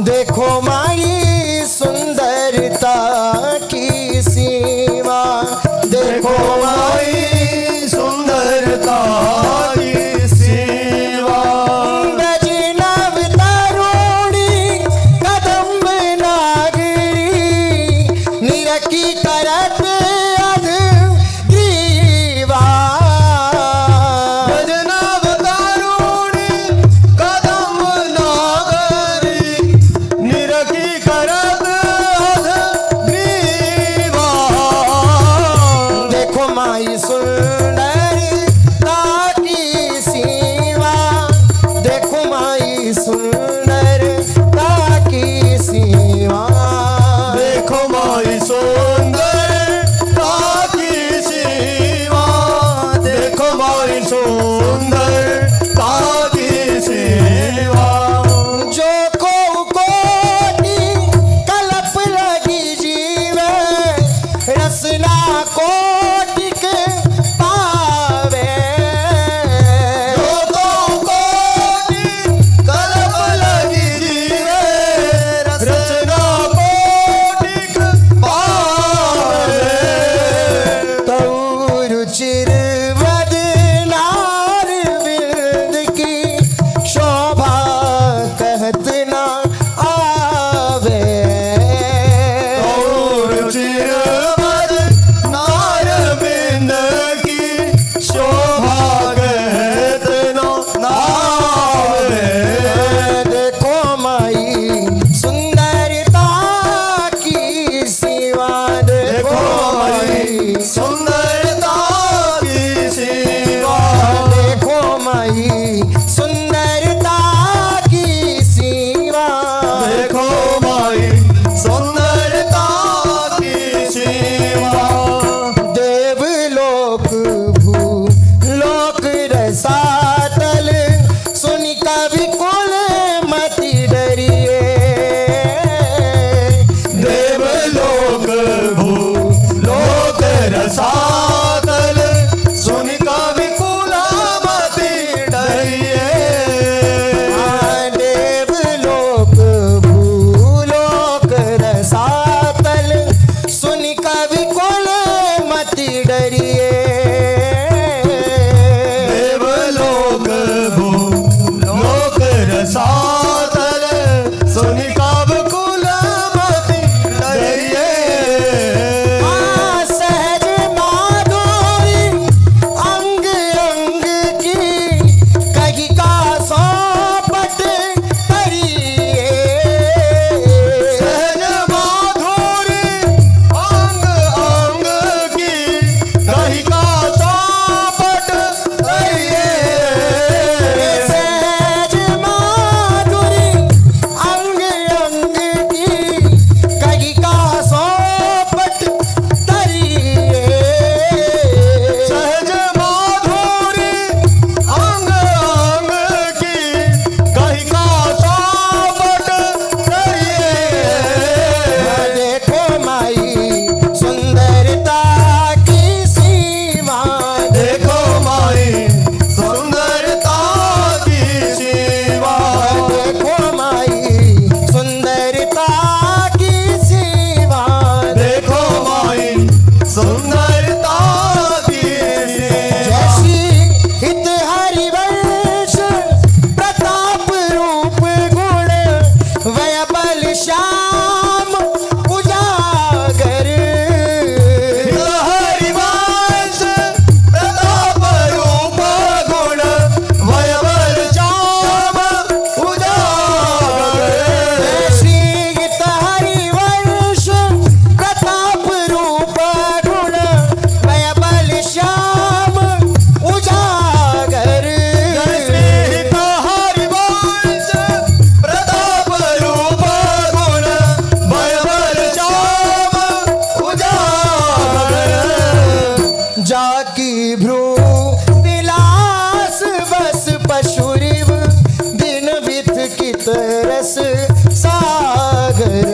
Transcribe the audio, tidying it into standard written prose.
देखो माई सुंदरता की सीमा, देखो माई सुंदरता की सीमा। वैष्णव तरुणी कदम्ब नागरी, निरखी करत अधग्रीवा। वैष्णव तरुणी कदम्ब नागरी, निरखी करत अधग्रीवा। देखो माई सुंदरता की सीमा, देखो माई सुंदरता की सीमा। देखो माई सुंदरता की सीमा, देखो माई सुंदरता की सीमा। जो कोटि कल्प लगी जीवे, रसना कोटिक पावे। जो कोटि कल्प लगी जीवे, रचना कोटिक पावे। तऊ रुचिर वदनार विंद की शोभा कहत ना आवे। और चिरवद नारविंद की शोभा कहत न नावे। देखो माई सुंदरता की सीमा, देखो माई सुंदरता की सीमा। देखो माई सुंदरता की सीमा। देखो माई सुंदरता की सीमा। देवलोक भूलोक रसातल, सुनि कवि कुल मति डरिए। देवलोक भूलोक रसातल, सुनि कवि कुलमति डरिए। देवलोक भूलोक रसातल, सुनि कवि कुल मति डरिए। देवलोक भूलोक रसातल, सुनि कवि कुलमति डरिए। सहज माधुरी अंग अंग की, कही का सोपट करिए। सहज माधुरी अंग अंग की, कही का सोपट करिए। सहज माधुरी अंग अंग की, कही का सोपट करिए। सहज माधुरी अंग अंग की, कही का सोपट करिए। देखो माई सुंदरता की सीमा, देखो माई सुंदरता की सीमा। देखो माई सुंदरता की सीमा। देखो माई सुंदरता की सीमा। जैसी हित हरिवंश प्रताप रूप गुण, वय बल श्याम उजागर। हरिवंश प्रताप रूप गुण, वयवर श्याम उजागर। जैसी हित हरिवंश प्रताप रूप गुण, वय बल श्याम उजागर। हरिवंश प्रताप रूप गुण, वयवर श्याम उजागर। जाकी भ्रू विलास बस पशुरिव, दिन विथ कित रस सागर।